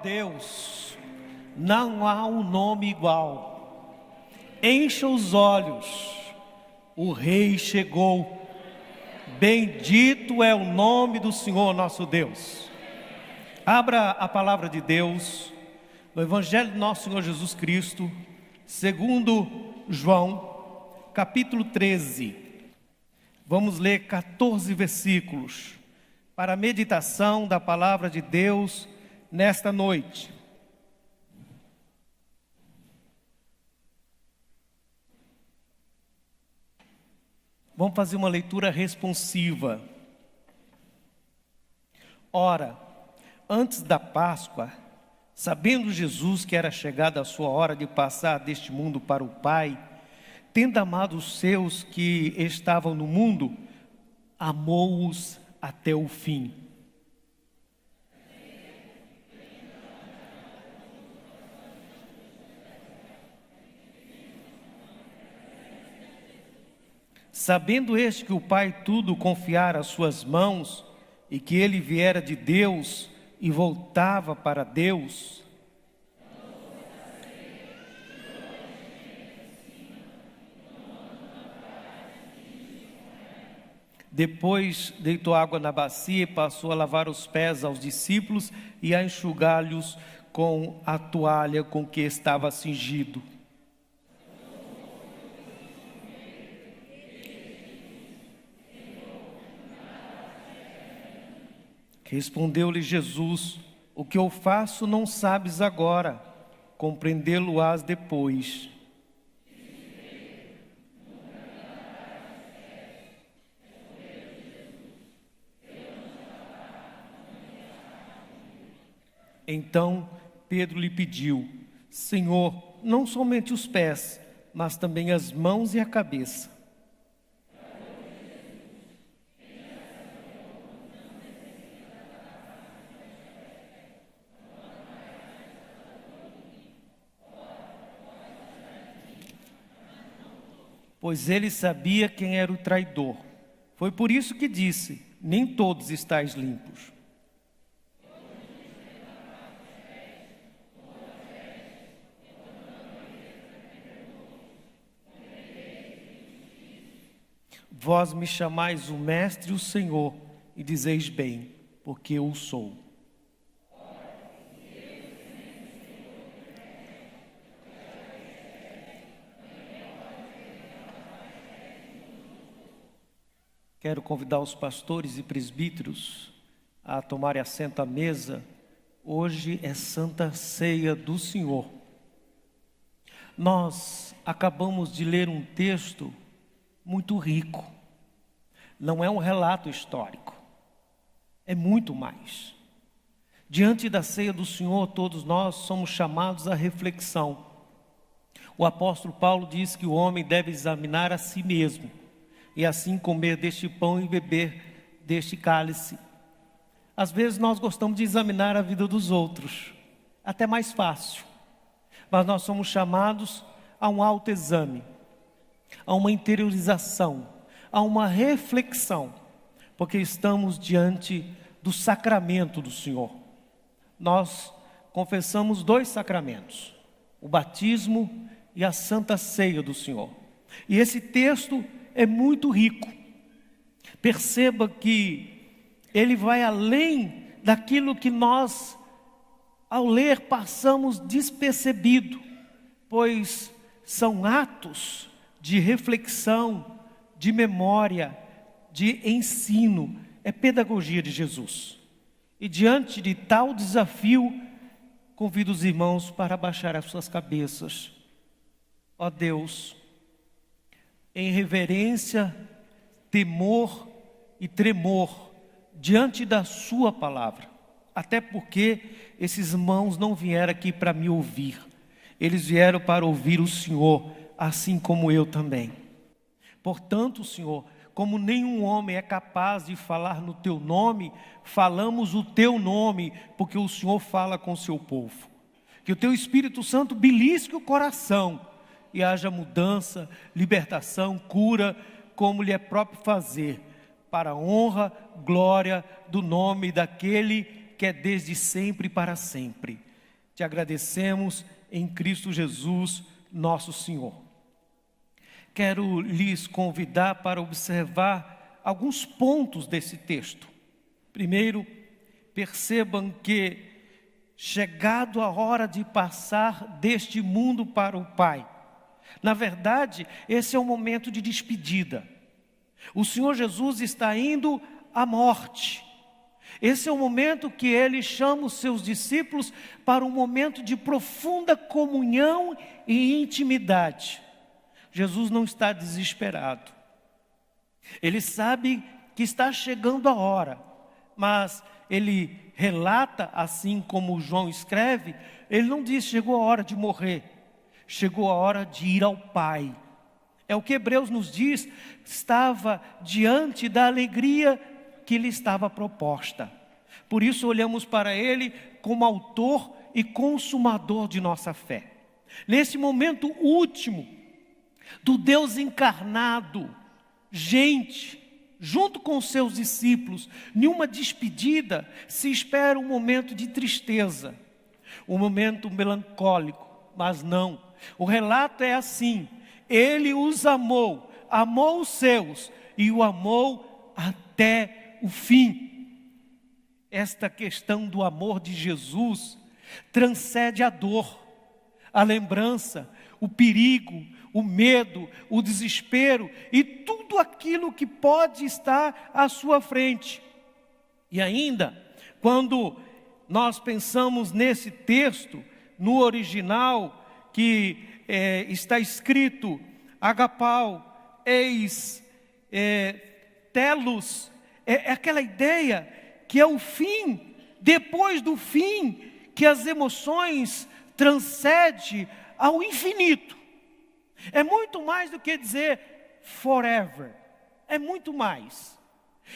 Deus, não há um nome igual. Encha os olhos, o Rei chegou. Bendito é o nome do Senhor nosso Deus. Abra a palavra de Deus no Evangelho do nosso Senhor Jesus Cristo, segundo João, capítulo 13. Vamos ler 14 versículos para a meditação da palavra de Deus nesta noite. Vamos fazer uma leitura responsiva. Ora, antes da Páscoa, sabendo Jesus que era chegada a sua hora de passar deste mundo para o Pai, tendo amado os seus que estavam no mundo, amou-os até o fim. Sabendo este que o Pai tudo confiara às suas mãos, e que ele viera de Deus e voltava para Deus, depois deitou água na bacia e passou a lavar os pés aos discípulos e a enxugá-los com a toalha com que estava cingido. Respondeu-lhe Jesus: o que eu faço não sabes agora, compreendê-lo-ás depois. Então Pedro lhe pediu: Senhor, não somente os pés, mas também as mãos e a cabeça. Pois ele sabia quem era o traidor. Foi por isso que disse: nem todos estáis limpos. Vós me chamais o Mestre e o Senhor, e dizeis bem, porque eu o sou. Quero convidar os pastores e presbíteros a tomarem assento à mesa. Hoje é Santa Ceia do Senhor. Nós acabamos de ler um texto muito rico. Não é um relato histórico, é muito mais. Diante da ceia do Senhor, todos nós somos chamados à reflexão. O apóstolo Paulo diz que o homem deve examinar a si mesmo, e assim comer deste pão e beber deste cálice. Às vezes nós gostamos de examinar a vida dos outros, até mais fácil. Mas nós somos chamados a um autoexame, a uma interiorização, a uma reflexão, porque estamos diante do sacramento do Senhor. Nós confessamos 2 sacramentos, o batismo e a Santa Ceia do Senhor. E esse texto é muito rico. Perceba que ele vai além daquilo que nós, ao ler, passamos despercebido, pois são atos de reflexão, de memória, de ensino, é pedagogia de Jesus. E diante de tal desafio, convido os irmãos para baixar as suas cabeças. Ó Deus, em reverência, temor e tremor diante da sua palavra, até porque esses irmãos não vieram aqui para me ouvir, eles vieram para ouvir o Senhor, assim como eu também. Portanto, Senhor, como nenhum homem é capaz de falar no teu nome, falamos o teu nome, porque o Senhor fala com o seu povo. Que o teu Espírito Santo belisque o coração e haja mudança, libertação, cura, como lhe é próprio fazer, para a honra, glória do nome daquele que é desde sempre e para sempre. te agradecemos em Cristo Jesus, nosso Senhor. Quero lhes convidar para observar alguns pontos desse texto. Primeiro, percebam que, chegado a hora de passar deste mundo para o Pai, na verdade, esse é um momento de despedida. O Senhor Jesus está indo à morte. Esse é o momento que Ele chama os seus discípulos para um momento de profunda comunhão e intimidade. Jesus não está desesperado. Ele sabe que está chegando a hora, mas Ele relata, assim como João escreve, Ele não diz chegou a hora de morrer, chegou a hora de ir ao Pai. É o que Hebreus nos diz, estava diante da alegria que lhe estava proposta. Por isso olhamos para Ele como autor e consumador de nossa fé. Nesse momento último do Deus encarnado, gente, junto com os seus discípulos, nenhuma despedida, se espera um momento de tristeza, um momento melancólico, mas não. O relato é assim: Ele os amou, amou os seus e o amou até o fim. Esta questão do amor de Jesus transcende a dor, a lembrança, o perigo, o medo, o desespero e tudo aquilo que pode estar à sua frente. E ainda, quando nós pensamos nesse texto, no original, que está escrito agapau, eis, telos, é aquela ideia que é o fim, depois do fim, que as emoções transcendem ao infinito. É muito mais do que dizer forever, é muito mais.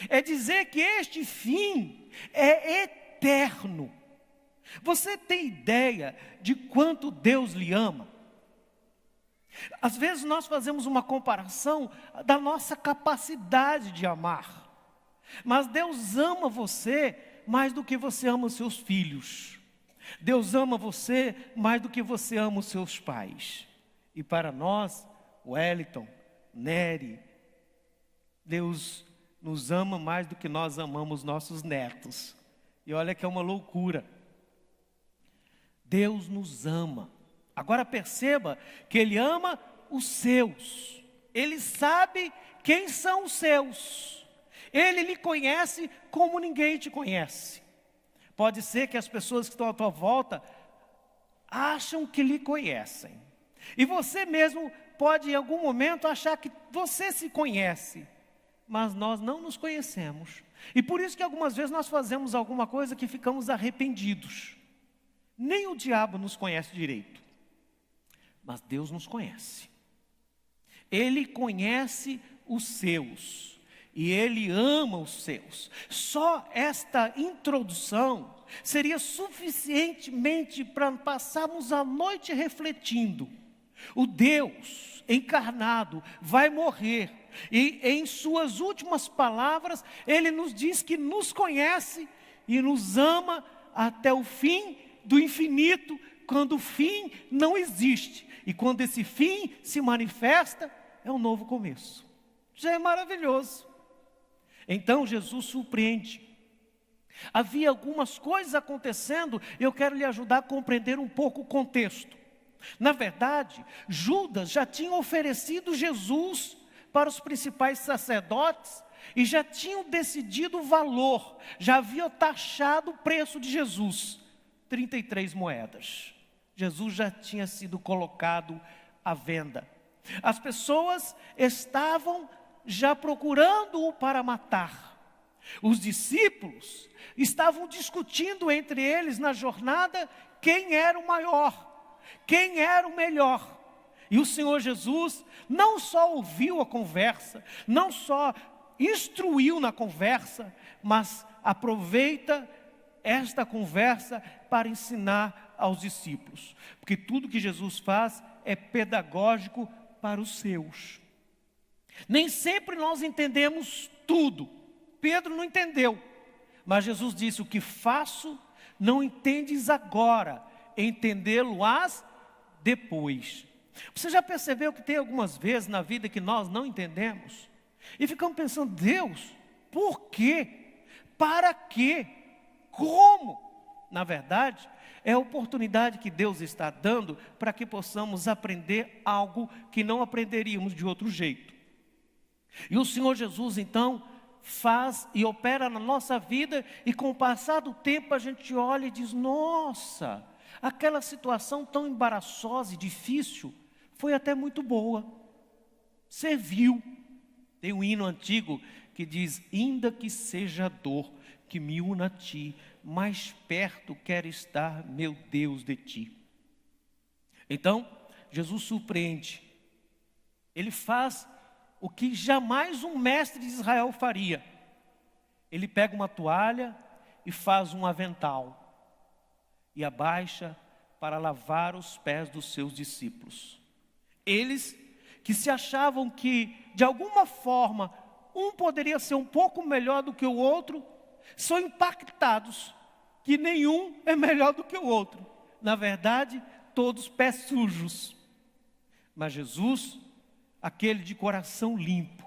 É dizer que este fim é eterno. Você tem ideia de quanto Deus lhe ama? Às vezes nós fazemos uma comparação da nossa capacidade de amar. Mas Deus ama você mais do que você ama os seus filhos. Deus ama você mais do que você ama os seus pais. E para nós, Wellington, Nery, Deus nos ama mais do que nós amamos nossos netos. E olha que é uma loucura. Deus nos ama. Agora perceba que Ele ama os seus. Ele sabe quem são os seus. Ele lhe conhece como ninguém te conhece. Pode ser que as pessoas que estão à tua volta acham que lhe conhecem. E você mesmo pode em algum momento achar que você se conhece. Mas nós não nos conhecemos. E por isso que algumas vezes nós fazemos alguma coisa que ficamos arrependidos. Nem o diabo nos conhece direito. Mas Deus nos conhece. Ele conhece os seus. E Ele ama os seus. Só esta introdução seria suficientemente para passarmos a noite refletindo. O Deus encarnado vai morrer. E em suas últimas palavras, Ele nos diz que nos conhece e nos ama até o fim do infinito, quando o fim não existe. E quando esse fim se manifesta, é um novo começo. Já é maravilhoso. Então Jesus surpreende. Havia algumas coisas acontecendo, eu quero lhe ajudar a compreender um pouco o contexto. Na verdade, Judas já tinha oferecido Jesus para os principais sacerdotes e já tinham decidido o valor, já haviam taxado o preço de Jesus, 33 moedas. Jesus já tinha sido colocado à venda. As pessoas estavam já procurando-o para matar. Os discípulos estavam discutindo entre eles na jornada quem era o maior, quem era o melhor. E o Senhor Jesus não só ouviu a conversa, não só instruiu na conversa, mas aproveita esta conversa para ensinar aos discípulos. Porque tudo que Jesus faz é pedagógico para os seus. Nem sempre nós entendemos tudo. Pedro não entendeu. Mas Jesus disse, o que faço não entendes agora, entendê-lo-ás depois. Você já percebeu que tem algumas vezes na vida que nós não entendemos? E ficamos pensando, Deus, por quê? Para quê? Como? Na verdade, é a oportunidade que Deus está dando para que possamos aprender algo que não aprenderíamos de outro jeito. E o Senhor Jesus, então, faz e opera na nossa vida, e com o passar do tempo a gente olha e diz, nossa, aquela situação tão embaraçosa e difícil foi até muito boa, serviu. Tem um hino antigo que diz, ainda que seja dor que me una a ti, mais perto quero estar, meu Deus, de ti. Então, Jesus surpreende. Ele faz o que jamais um mestre de Israel faria. Ele pega uma toalha e faz um avental e abaixa para lavar os pés dos seus discípulos. Eles que se achavam que, de alguma forma, um poderia ser um pouco melhor do que o outro, são impactados que nenhum é melhor do que o outro. Na verdade, todos pés sujos. Mas Jesus, aquele de coração limpo,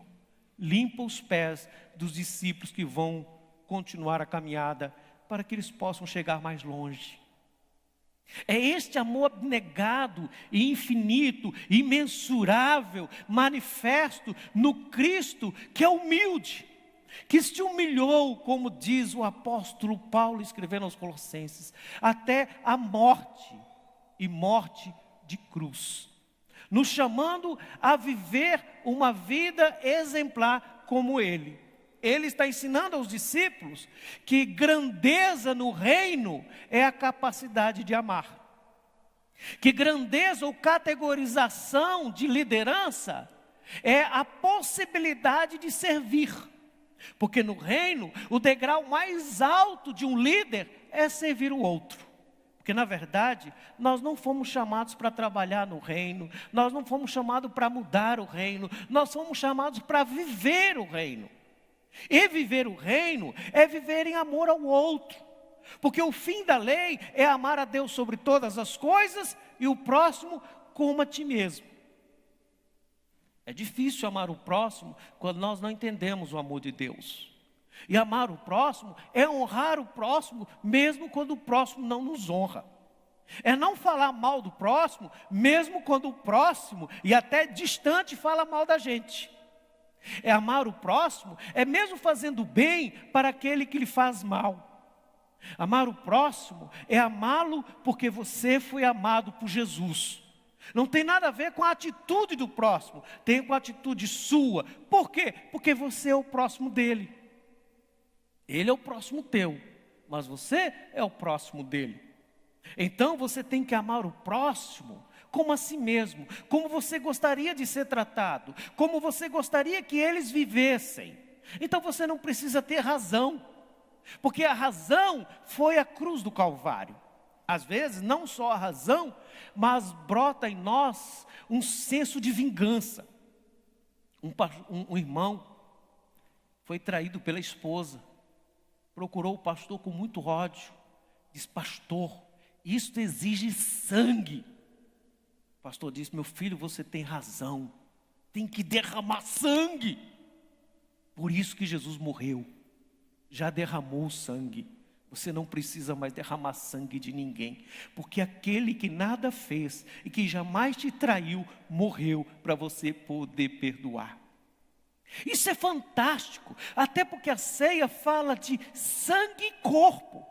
limpa os pés dos discípulos que vão continuar a caminhada para que eles possam chegar mais longe. É este amor abnegado e infinito, imensurável, manifesto no Cristo que é humilde, que se humilhou, como diz o apóstolo Paulo escrevendo aos Colossenses, até a morte, e morte de cruz, nos chamando a viver uma vida exemplar como Ele. Ele está ensinando aos discípulos que grandeza no reino é a capacidade de amar. Que grandeza ou categorização de liderança é a possibilidade de servir. Porque no reino, o degrau mais alto de um líder é servir o outro. Porque na verdade, nós não fomos chamados para trabalhar no reino, nós não fomos chamados para mudar o reino, nós fomos chamados para viver o reino. E viver o reino é viver em amor ao outro. Porque o fim da lei é amar a Deus sobre todas as coisas e o próximo como a ti mesmo. É difícil amar o próximo quando nós não entendemos o amor de Deus. E amar o próximo é honrar o próximo mesmo quando o próximo não nos honra. É não falar mal do próximo mesmo quando o próximo e até distante fala mal da gente. É amar o próximo, é mesmo fazendo bem para aquele que lhe faz mal. Amar o próximo é amá-lo porque você foi amado por Jesus. Não tem nada a ver com a atitude do próximo, tem com a atitude sua. Por quê? Porque você é o próximo dele. Ele é o próximo teu, mas você é o próximo dele. Então você tem que amar o próximo como a si mesmo, como você gostaria de ser tratado, como você gostaria que eles vivessem. Então você não precisa ter razão, porque a razão foi a cruz do Calvário. Às vezes não só a razão, mas brota em nós um senso de vingança. Um irmão foi traído pela esposa, procurou o pastor com muito ódio, diz: pastor, isto exige sangue. O pastor disse: meu filho, você tem razão, tem que derramar sangue. Por isso que Jesus morreu, já derramou sangue. Você não precisa mais derramar sangue de ninguém, porque aquele que nada fez e que jamais te traiu, morreu para você poder perdoar. Isso é fantástico, até porque a ceia fala de sangue e corpo.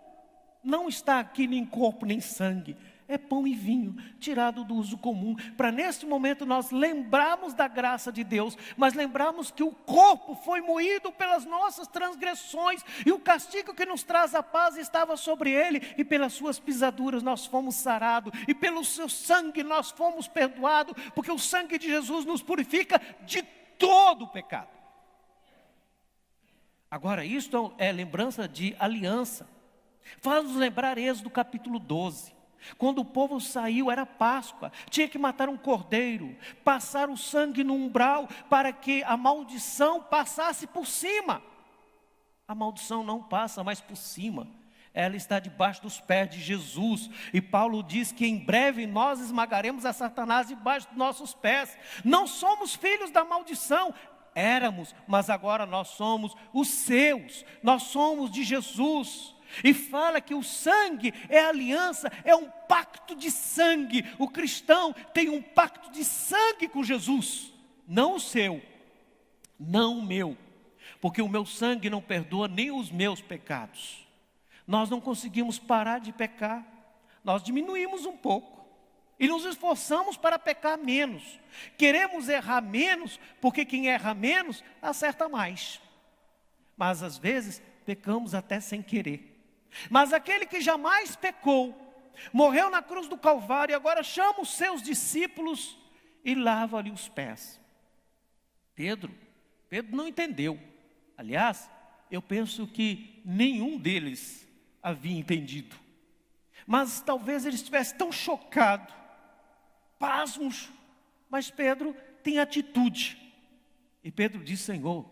Não está aqui nem corpo nem sangue, é pão e vinho, tirado do uso comum, para neste momento nós lembrarmos da graça de Deus, mas lembrarmos que o corpo foi moído pelas nossas transgressões, e o castigo que nos traz a paz estava sobre ele, e pelas suas pisaduras nós fomos sarados, e pelo seu sangue nós fomos perdoados, porque o sangue de Jesus nos purifica de todo o pecado. Agora, isto é lembrança de aliança. Faz-nos lembrar Êxodo capítulo 12. Quando o povo saiu, era Páscoa, tinha que matar um cordeiro, passar o sangue no umbral, para que a maldição passasse por cima. A maldição não passa mais por cima, ela está debaixo dos pés de Jesus. E Paulo diz que em breve nós esmagaremos a Satanás debaixo dos nossos pés. Não somos filhos da maldição, éramos, mas agora nós somos os seus, nós somos de Jesus. E fala que o sangue é aliança, é um pacto de sangue. O cristão tem um pacto de sangue com Jesus, não o seu, não o meu, porque o meu sangue não perdoa nem os meus pecados. Nós não conseguimos parar de pecar, nós diminuímos um pouco e nos esforçamos para pecar menos. Queremos errar menos, porque quem erra menos acerta mais. Mas às vezes pecamos até sem querer. Mas aquele que jamais pecou, morreu na cruz do Calvário e agora chama os seus discípulos e lava-lhe os pés. Pedro não entendeu. Aliás, eu penso que nenhum deles havia entendido. Mas talvez ele estivesse tão chocado, pasmos. Mas Pedro tem atitude. E Pedro diz: Senhor,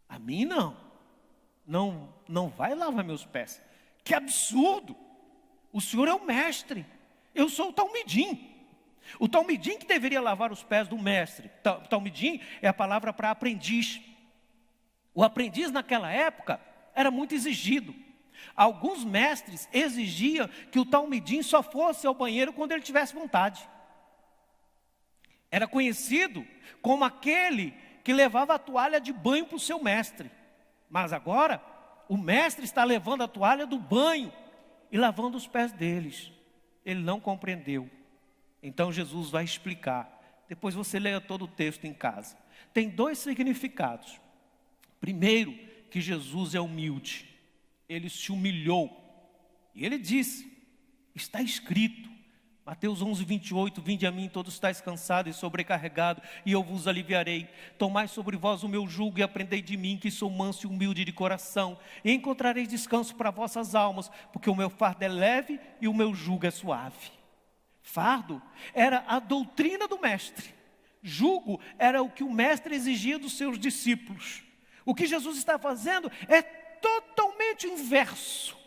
a mim não vai lavar meus pés. Que absurdo! O Senhor é o mestre, eu sou o talmidim. O talmidim que deveria lavar os pés do mestre. Talmidim é a palavra para aprendiz. O aprendiz naquela época era muito exigido. Alguns mestres exigiam que o talmidim só fosse ao banheiro quando ele tivesse vontade. Era conhecido como aquele que levava a toalha de banho para o seu mestre. Mas agora, o mestre está levando a toalha do banho e lavando os pés deles. Ele não compreendeu. Então Jesus vai explicar. Depois você leia todo o texto em casa. Tem dois significados. Primeiro, que Jesus é humilde. Ele se humilhou. E ele disse, está escrito, Mateus 11, 28, vinde a mim todos estáis cansados e sobrecarregados, e eu vos aliviarei. Tomai sobre vós o meu jugo e aprendei de mim, que sou manso e humilde de coração, e encontrareis descanso para vossas almas, porque o meu fardo é leve e o meu jugo é suave. Fardo era a doutrina do mestre. Jugo era o que o mestre exigia dos seus discípulos. O que Jesus está fazendo é totalmente inverso.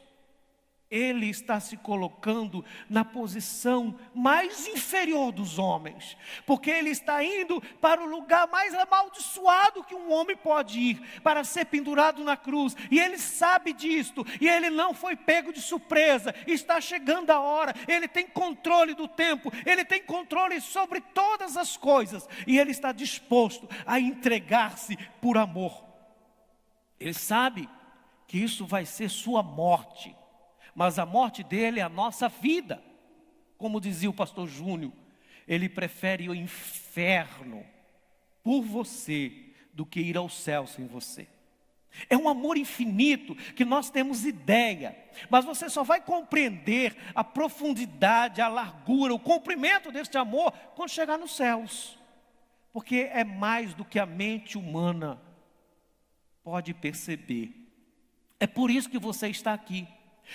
Ele está se colocando na posição mais inferior dos homens, porque ele está indo para o lugar mais amaldiçoado que um homem pode ir, para ser pendurado na cruz, e ele sabe disto, e ele não foi pego de surpresa. Está chegando a hora, ele tem controle do tempo, ele tem controle sobre todas as coisas, e ele está disposto a entregar-se por amor. Ele sabe que isso vai ser sua morte, mas a morte dele é a nossa vida. Como dizia o pastor Júnior, ele prefere o inferno por você do que ir ao céu sem você. É um amor infinito que nós temos ideia, mas você só vai compreender a profundidade, a largura, o comprimento deste amor quando chegar nos céus, porque é mais do que a mente humana pode perceber. É por isso que você está aqui,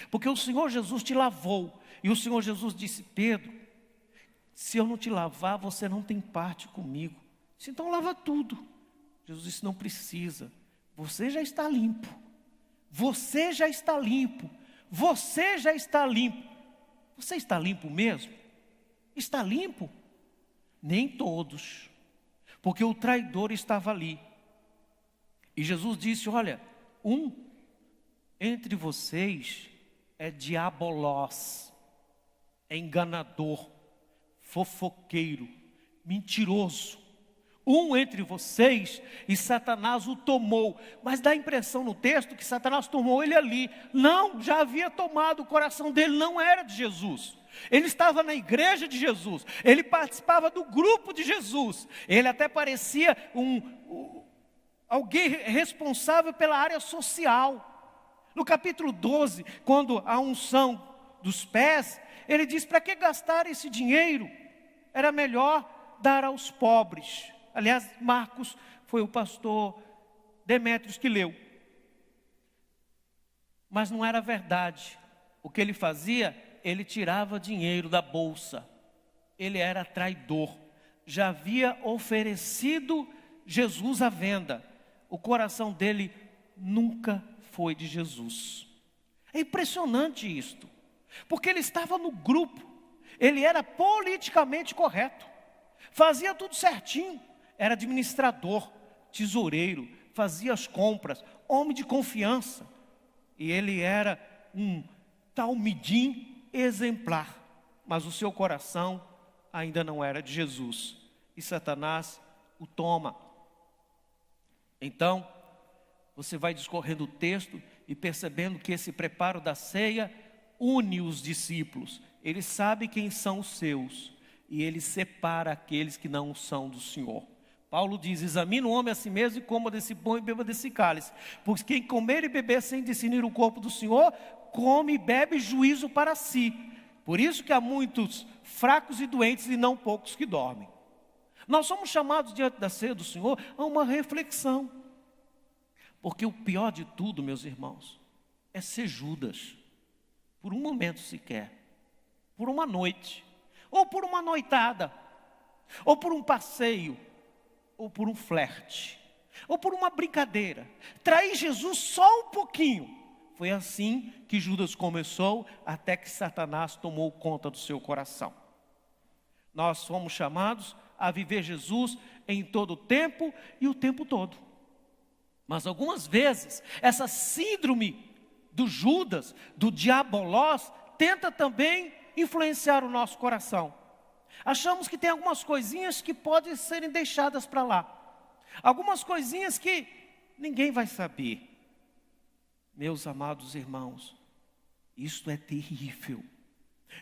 porque o Senhor Jesus te lavou, e o Senhor Jesus disse: Pedro, se eu não te lavar, você não tem parte comigo. Disse, então lava tudo. Jesus disse, não precisa, você já está limpo, você já está limpo, você já está limpo. Você está limpo mesmo? Está limpo? Nem todos, porque o traidor estava ali. E Jesus disse, olha, entre vocês é diabolós, é enganador, fofoqueiro, mentiroso. Entre vocês, e Satanás o tomou. Mas dá a impressão no texto que Satanás tomou ele ali. Não, já havia tomado, o coração dele não era de Jesus. Ele estava na igreja de Jesus, ele participava do grupo de Jesus. Ele até parecia alguém responsável pela área social. No capítulo 12, quando a unção dos pés, ele diz, para que gastar esse dinheiro? Era melhor dar aos pobres. Aliás, Marcos foi o pastor Demétrios que leu. Mas não era verdade. O que ele fazia, ele tirava dinheiro da bolsa. Ele era traidor. Já havia oferecido Jesus à venda. O coração dele nunca foi de Jesus. É impressionante isto, porque ele estava no grupo, ele era politicamente correto, fazia tudo certinho, era administrador, tesoureiro, fazia as compras, homem de confiança, e ele era um talmidim exemplar, mas o seu coração ainda não era de Jesus, e Satanás o toma. Então, você vai discorrendo o texto e percebendo que esse preparo da ceia une os discípulos. Ele sabe quem são os seus e ele separa aqueles que não são do Senhor. Paulo diz: examina o homem a si mesmo e coma desse pão e beba desse cálice. Pois quem comer e beber sem discernir o corpo do Senhor, come e bebe juízo para si. Por isso que há muitos fracos e doentes e não poucos que dormem. Nós somos chamados diante da ceia do Senhor a uma reflexão. Porque o pior de tudo, meus irmãos, é ser Judas, por um momento sequer, por uma noite, ou por uma noitada, ou por um passeio, ou por um flerte, ou por uma brincadeira. Trair Jesus só um pouquinho. Foi assim que Judas começou, até que Satanás tomou conta do seu coração. Nós fomos chamados a viver Jesus em todo o tempo e o tempo todo. Mas algumas vezes, essa síndrome do Judas, do diabolós, tenta também influenciar o nosso coração. Achamos que tem algumas coisinhas que podem serem deixadas para lá. Algumas coisinhas que ninguém vai saber. Meus amados irmãos, isto é terrível.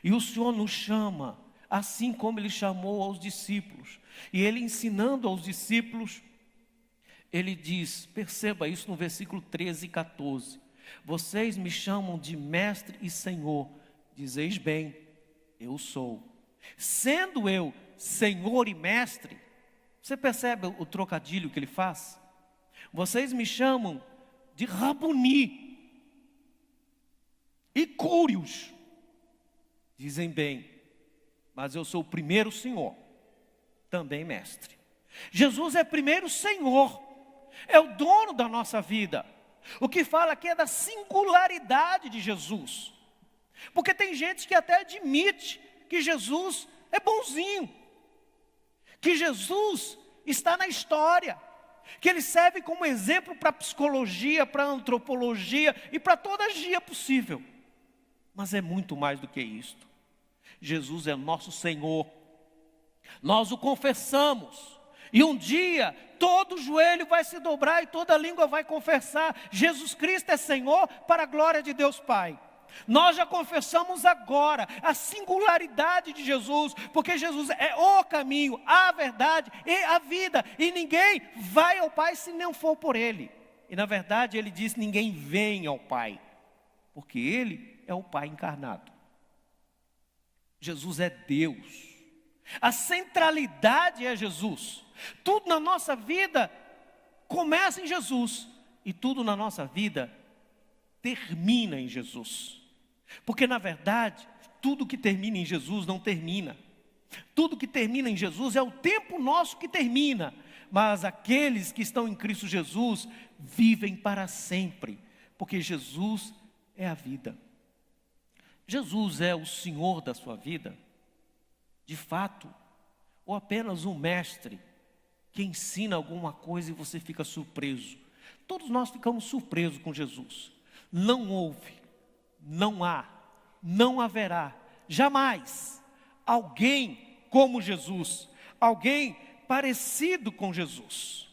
E o Senhor nos chama, assim como Ele chamou aos discípulos. E Ele ensinando aos discípulos, Ele diz, perceba isso no versículo 13 e 14. Vocês me chamam de mestre e senhor. Dizeis bem, eu sou. Sendo eu senhor e mestre, você percebe o trocadilho que ele faz? Vocês me chamam de Rabuni e Cúrios. Dizem bem, mas eu sou o primeiro senhor, também mestre. Jesus é primeiro senhor, é o dono da nossa vida. O que fala aqui é da singularidade de Jesus. Porque tem gente que até admite que Jesus é bonzinho, que Jesus está na história, que Ele serve como exemplo para a psicologia, para a antropologia e para toda a gia possível. Mas é muito mais do que isto. Jesus é nosso Senhor. Nós o confessamos. E um dia, todo joelho vai se dobrar e toda língua vai confessar. Jesus Cristo é Senhor para a glória de Deus Pai. Nós já confessamos agora a singularidade de Jesus, porque Jesus é o caminho, a verdade e a vida. E ninguém vai ao Pai se não for por Ele. E na verdade Ele diz, ninguém vem ao Pai, porque Ele é o Pai encarnado. Jesus é Deus. A centralidade é Jesus. Tudo na nossa vida começa em Jesus. E tudo na nossa vida termina em Jesus. Porque na verdade, tudo que termina em Jesus não termina. Tudo que termina em Jesus é o tempo nosso que termina. Mas aqueles que estão em Cristo Jesus vivem para sempre. Porque Jesus é a vida. Jesus é o Senhor da sua vida? De fato, ou apenas um mestre que ensina alguma coisa e você fica surpreso? Todos nós ficamos surpresos com Jesus. Não houve, não há, não haverá, jamais, alguém como Jesus, alguém parecido com Jesus.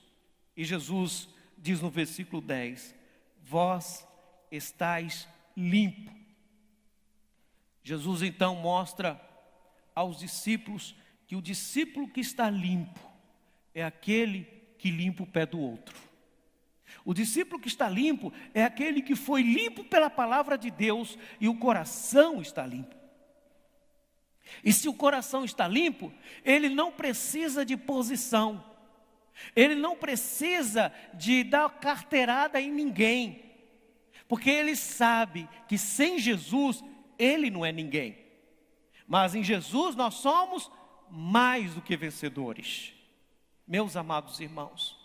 E Jesus diz no versículo 10, vós estáis limpo. Jesus então mostra aos discípulos que o discípulo que está limpo é aquele que limpa o pé do outro. O discípulo que está limpo é aquele que foi limpo pela palavra de Deus e o coração está limpo. E se o coração está limpo, ele não precisa de posição, ele não precisa de dar carteirada em ninguém, porque ele sabe que sem Jesus ele não é ninguém. Mas em Jesus nós somos mais do que vencedores. Meus amados irmãos,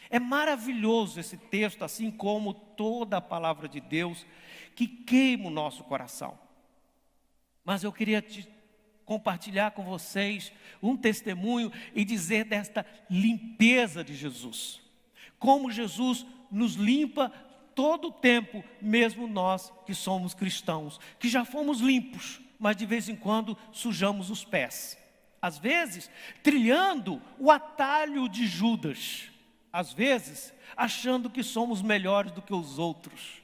é maravilhoso esse texto, assim como toda a palavra de Deus, que queima o nosso coração. Mas eu queria compartilhar com vocês um testemunho e dizer desta limpeza de Jesus. Como Jesus nos limpa todo o tempo, mesmo nós que somos cristãos, que já fomos limpos, mas de vez em quando sujamos os pés. Às vezes, trilhando o atalho de Judas. Às vezes, achando que somos melhores do que os outros.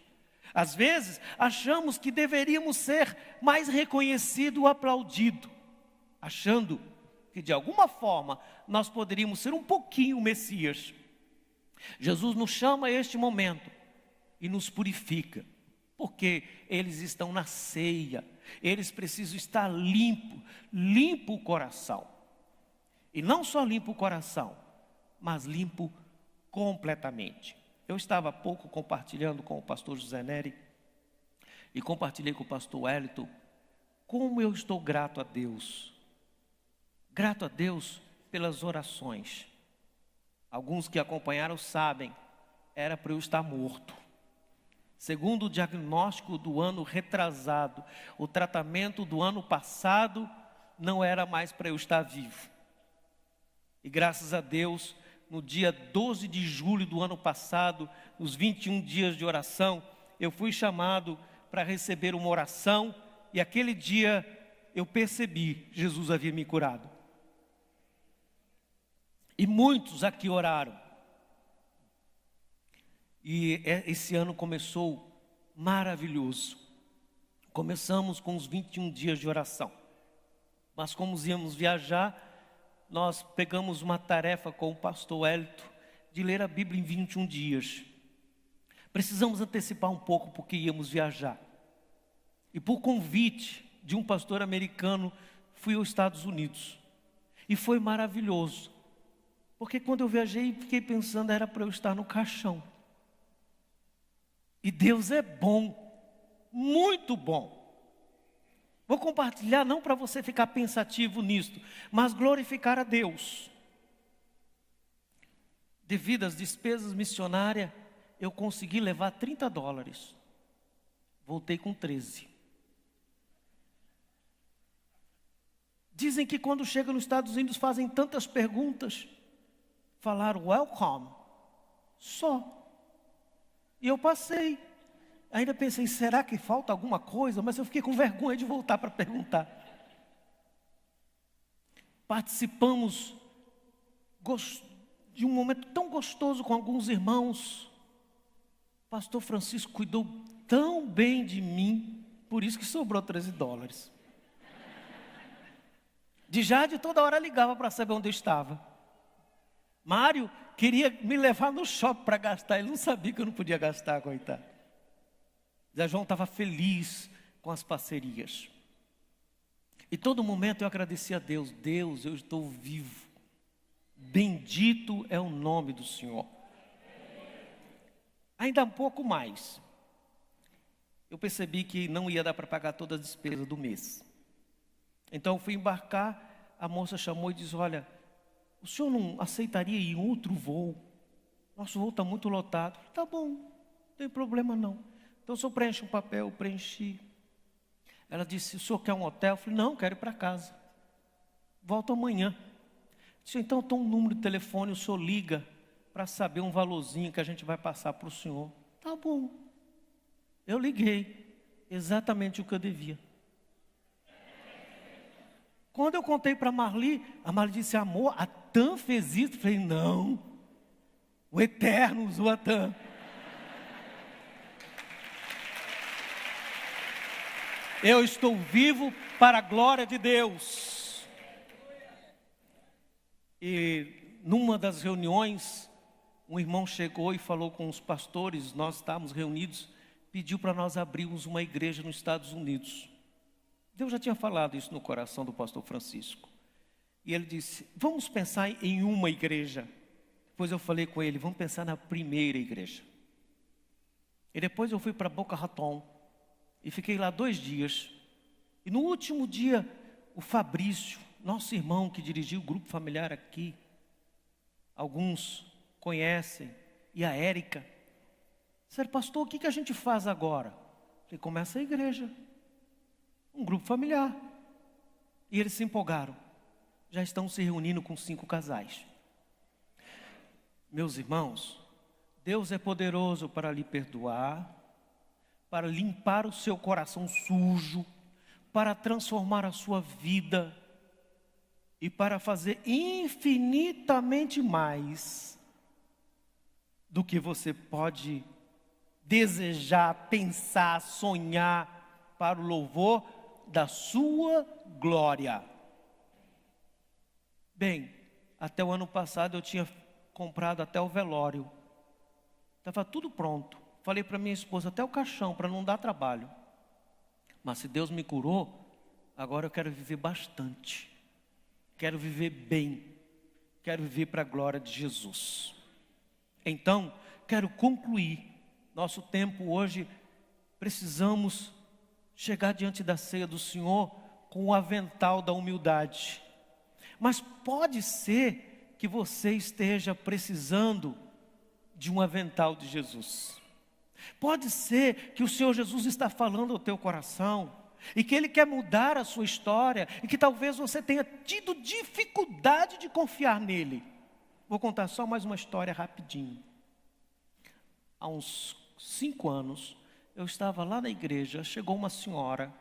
Às vezes, achamos que deveríamos ser mais reconhecido ou aplaudido. Achando que de alguma forma nós poderíamos ser um pouquinho o Messias. Jesus nos chama a este momento e nos purifica. Porque eles estão na ceia. Eles precisam estar limpo o coração. E não só limpo o coração, mas limpo completamente. Eu estava há pouco compartilhando com o pastor José Neri e compartilhei com o pastor Wellington como eu estou grato a Deus. Grato a Deus pelas orações. Alguns que acompanharam sabem, era para eu estar morto. Segundo o diagnóstico do ano retrasado, o tratamento do ano passado não era mais para eu estar vivo. E graças a Deus, no dia 12 de julho do ano passado, nos 21 dias de oração, eu fui chamado para receber uma oração e aquele dia eu percebi, Jesus havia me curado. E muitos aqui oraram. E esse ano começou maravilhoso. Começamos com os 21 dias de oração. Mas como íamos viajar, nós pegamos uma tarefa com o pastor Wellington de ler a Bíblia em 21 dias. Precisamos antecipar um pouco porque íamos viajar. E por convite de um pastor americano, fui aos Estados Unidos. E foi maravilhoso. Porque quando eu viajei, fiquei pensando, era para eu estar no caixão. E Deus é bom, muito bom. Vou compartilhar não para você ficar pensativo nisto, mas glorificar a Deus. Devido às despesas missionárias, eu consegui levar $30. Voltei com 13. Dizem que quando chegam nos Estados Unidos fazem tantas perguntas. Falaram welcome, só. E eu passei. Ainda pensei, será que falta alguma coisa? Mas eu fiquei com vergonha de voltar para perguntar. Participamos de um momento tão gostoso com alguns irmãos. O pastor Francisco cuidou tão bem de mim, por isso que sobrou $13. De Jade toda hora ligava para saber onde eu estava. Mário queria me levar no shopping para gastar, ele não sabia que eu não podia gastar, coitado. Zé João estava feliz com as parcerias. E todo momento eu agradeci a Deus. Deus, eu estou vivo. Bendito é o nome do Senhor. Ainda um pouco mais. Eu percebi que não ia dar para pagar toda a despesa do mês. Então eu fui embarcar, a moça chamou e disse, olha, o senhor não aceitaria ir em outro voo? Nosso voo está muito lotado. Tá bom, não tem problema não. Então o senhor preenche um papel, eu preenchi. Ela disse, o senhor quer um hotel? Eu falei, não, quero ir para casa. Volto amanhã. Disse, então tem um número de telefone, o senhor liga para saber um valorzinho que a gente vai passar para o senhor. Tá bom. Eu liguei, exatamente o que eu devia. Quando eu contei para a Marli disse, amor, a Tam fez isso? Eu falei, não, o Eterno usou a Tam. Eu estou vivo para a glória de Deus. E numa das reuniões, um irmão chegou e falou com os pastores, nós estávamos reunidos, pediu para nós abrirmos uma igreja nos Estados Unidos. Deus já tinha falado isso no coração do pastor Francisco. E ele disse, vamos pensar em uma igreja. Depois eu falei com ele, vamos pensar na primeira igreja. E depois eu fui para Boca Raton. E fiquei lá 2 dias. E no último dia, o Fabrício, nosso irmão que dirigiu o grupo familiar aqui, alguns conhecem, e a Érica, disseram, pastor, o que a gente faz agora? Falei, começa a igreja, um grupo familiar. E eles se empolgaram. Já estão se reunindo com 5 casais. Meus irmãos, Deus é poderoso para lhe perdoar, para limpar o seu coração sujo, para transformar a sua vida e para fazer infinitamente mais do que você pode desejar, pensar, sonhar, para o louvor da sua glória. Bem, até o ano passado eu tinha comprado até o velório. Estava tudo pronto. Falei para minha esposa, até o caixão, para não dar trabalho. Mas se Deus me curou, agora eu quero viver bastante. Quero viver bem. Quero viver para a glória de Jesus. Então, quero concluir. Nosso tempo hoje, precisamos chegar diante da ceia do Senhor com o avental da humildade. Mas pode ser que você esteja precisando de um avental de Jesus. Pode ser que o Senhor Jesus está falando ao teu coração e que Ele quer mudar a sua história e que talvez você tenha tido dificuldade de confiar nele. Vou contar só mais uma história rapidinho. Há uns 5 anos, eu estava lá na igreja, chegou uma senhora,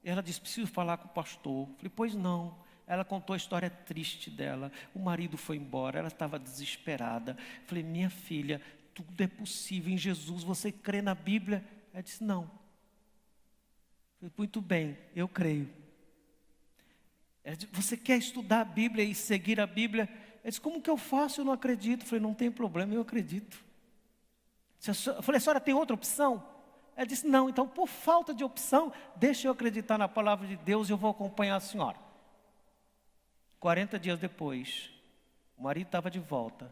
e ela disse, preciso falar com o pastor. Falei, pois não. Ela contou a história triste dela, o marido foi embora, ela estava desesperada. Falei, minha filha, tudo é possível em Jesus, você crê na Bíblia? Ela disse, não. Falei, muito bem, eu creio. Ela disse, você quer estudar a Bíblia e seguir a Bíblia? Ela disse, como que eu faço? Eu não acredito. Falei, não tem problema, eu acredito. Eu falei, a senhora tem outra opção? Ela disse, não, então por falta de opção, deixa eu acreditar na palavra de Deus e eu vou acompanhar a senhora. 40 dias depois, o marido estava de volta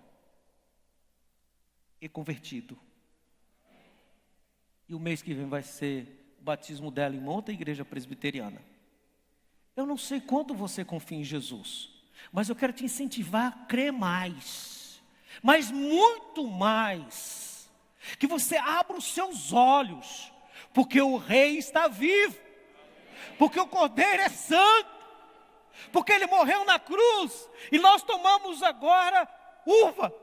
e convertido. E o mês que vem vai ser o batismo dela em uma outra igreja presbiteriana. Eu não sei quanto você confia em Jesus, mas eu quero te incentivar a crer mais, mas muito mais. Que você abra os seus olhos, porque o Rei está vivo, porque o Cordeiro é santo, porque Ele morreu na cruz, e nós tomamos agora uva,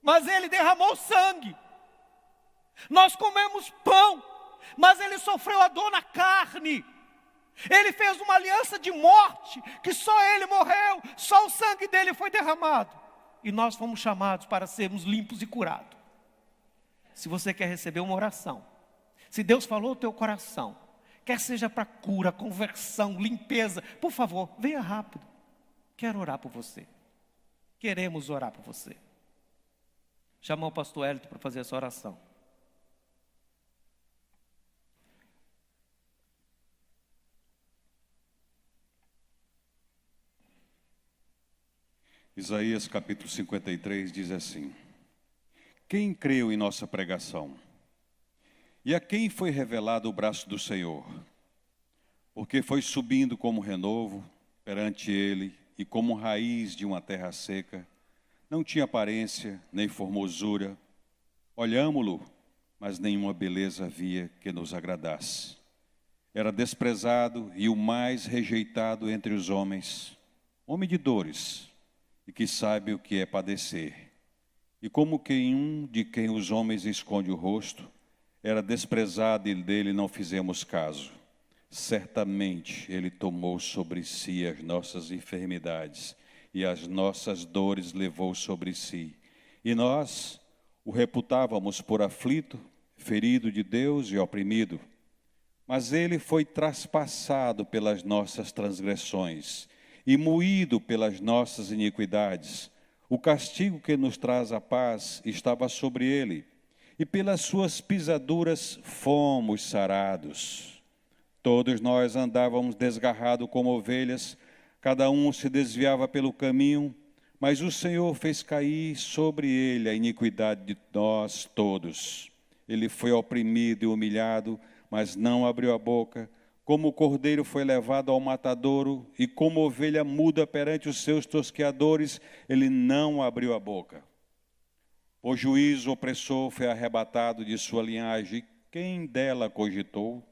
mas Ele derramou sangue. Nós comemos pão, mas Ele sofreu a dor na carne. Ele fez uma aliança de morte, que só Ele morreu, só o sangue dele foi derramado, e nós fomos chamados para sermos limpos e curados. Se você quer receber uma oração, se Deus falou no teu coração, quer seja para cura, conversão, limpeza, por favor, venha rápido. Quero orar por você. Queremos orar por você. Chamar o pastor Hélito para fazer essa oração. Isaías capítulo 53 diz assim: quem creu em nossa pregação? E a quem foi revelado o braço do Senhor? Porque foi subindo como renovo perante ele, e como raiz de uma terra seca. Não tinha aparência, nem formosura. Olhámo-lo, mas nenhuma beleza havia que nos agradasse. Era desprezado e o mais rejeitado entre os homens, homem de dores, e que sabe o que é padecer. E como que um de quem os homens esconde o rosto, era desprezado e dele não fizemos caso. Certamente Ele tomou sobre si as nossas enfermidades, e as nossas dores levou sobre si. E nós o reputávamos por aflito, ferido de Deus e oprimido. Mas Ele foi traspassado pelas nossas transgressões, e moído pelas nossas iniquidades. O castigo que nos traz a paz estava sobre ele, e pelas suas pisaduras fomos sarados. Todos nós andávamos desgarrados como ovelhas, cada um se desviava pelo caminho, mas o Senhor fez cair sobre ele a iniquidade de nós todos. Ele foi oprimido e humilhado, mas não abriu a boca. Como o cordeiro foi levado ao matadouro, e como ovelha muda perante os seus tosqueadores, ele não abriu a boca. O juízo opressor foi arrebatado de sua linhagem, quem dela cogitou?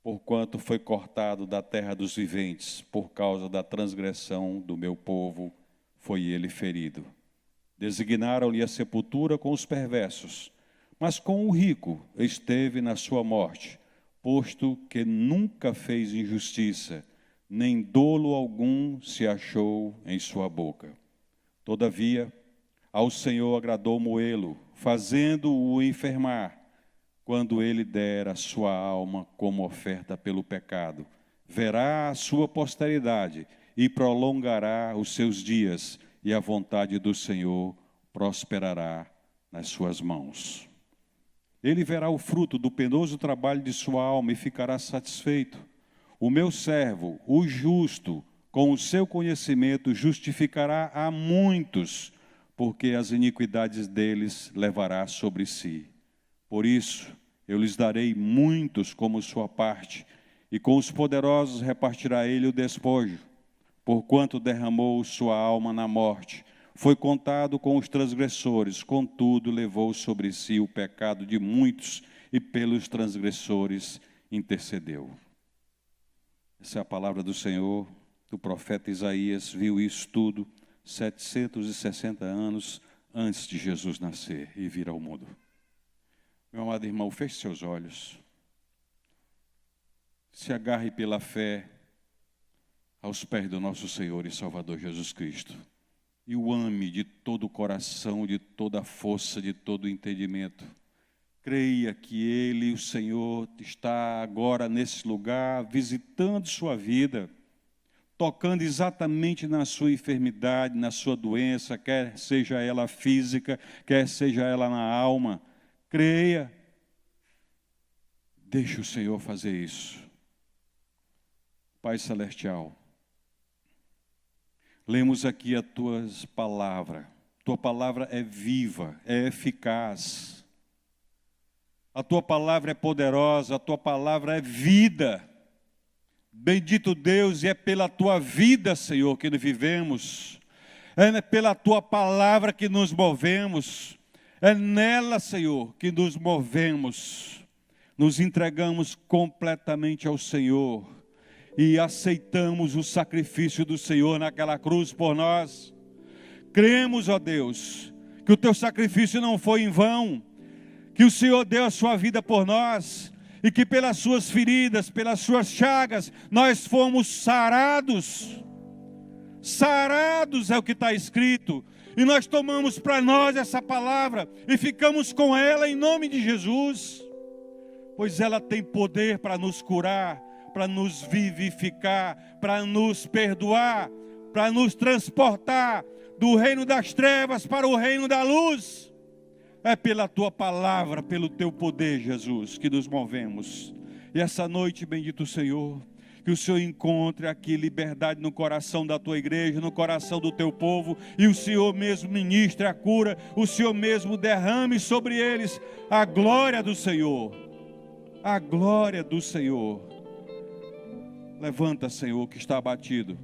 Porquanto foi cortado da terra dos viventes, por causa da transgressão do meu povo, foi ele ferido. Designaram-lhe a sepultura com os perversos, mas com o rico esteve na sua morte, posto que nunca fez injustiça, nem dolo algum se achou em sua boca. Todavia, ao Senhor agradou moê-lo, fazendo-o enfermar, quando ele der a sua alma como oferta pelo pecado. Verá a sua posteridade e prolongará os seus dias, e a vontade do Senhor prosperará nas suas mãos. Ele verá o fruto do penoso trabalho de sua alma e ficará satisfeito. O meu servo, o justo, com o seu conhecimento justificará a muitos, porque as iniquidades deles levará sobre si. Por isso, eu lhes darei muitos como sua parte, e com os poderosos repartirá ele o despojo. Porquanto derramou sua alma na morte, foi contado com os transgressores, contudo levou sobre si o pecado de muitos, e pelos transgressores intercedeu. Essa é a palavra do Senhor. O profeta Isaías viu isso tudo 760 anos antes de Jesus nascer e vir ao mundo. Meu amado irmão, feche seus olhos. Se agarre pela fé aos pés do nosso Senhor e Salvador Jesus Cristo. E o ame de todo o coração, de toda a força, de todo o entendimento. Creia que Ele, o Senhor, está agora nesse lugar, visitando sua vida, tocando exatamente na sua enfermidade, na sua doença, quer seja ela física, quer seja ela na alma. Creia. Deixe o Senhor fazer isso. Pai Celestial, lemos aqui a Tua palavra é viva, é eficaz. A Tua palavra é poderosa, a Tua palavra é vida. Bendito Deus, e é pela Tua vida, Senhor, que vivemos. É pela Tua palavra que nos movemos. É nela, Senhor, que nos movemos. Nos entregamos completamente ao Senhor e aceitamos o sacrifício do Senhor naquela cruz por nós. Cremos, ó Deus, que o Teu sacrifício não foi em vão, que o Senhor deu a Sua vida por nós, e que pelas Suas feridas, pelas Suas chagas, nós fomos sarados. Sarados é o que está escrito, e nós tomamos para nós essa palavra, e ficamos com ela em nome de Jesus, pois ela tem poder para nos curar, para nos vivificar, para nos perdoar, para nos transportar do reino das trevas para o reino da luz. É pela Tua palavra, pelo Teu poder, Jesus, que nos movemos. E essa noite, bendito Senhor, que o Senhor encontre aqui liberdade no coração da Tua igreja, no coração do Teu povo, e o Senhor mesmo ministre a cura, o Senhor mesmo derrame sobre eles a glória do Senhor. A glória do Senhor. Levanta, Senhor, que está abatido.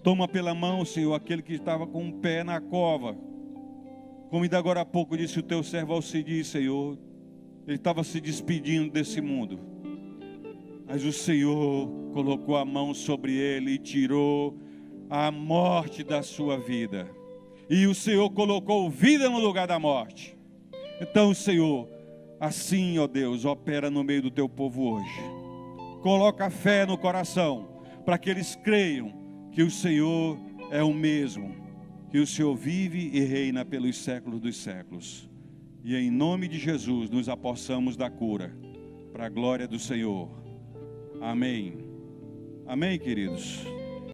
Toma pela mão, Senhor, aquele que estava com um pé na cova. Como ainda agora há pouco disse o Teu servo Alcidi, Senhor, ele estava se despedindo desse mundo. Mas o Senhor colocou a mão sobre ele e tirou a morte da sua vida. E o Senhor colocou vida no lugar da morte. Então, Senhor, assim, ó Deus, opera no meio do Teu povo hoje. Coloca fé no coração, para que eles creiam que o Senhor é o mesmo, que o Senhor vive e reina pelos séculos dos séculos. E em nome de Jesus nos apossamos da cura, para a glória do Senhor. Amém. Amém, queridos.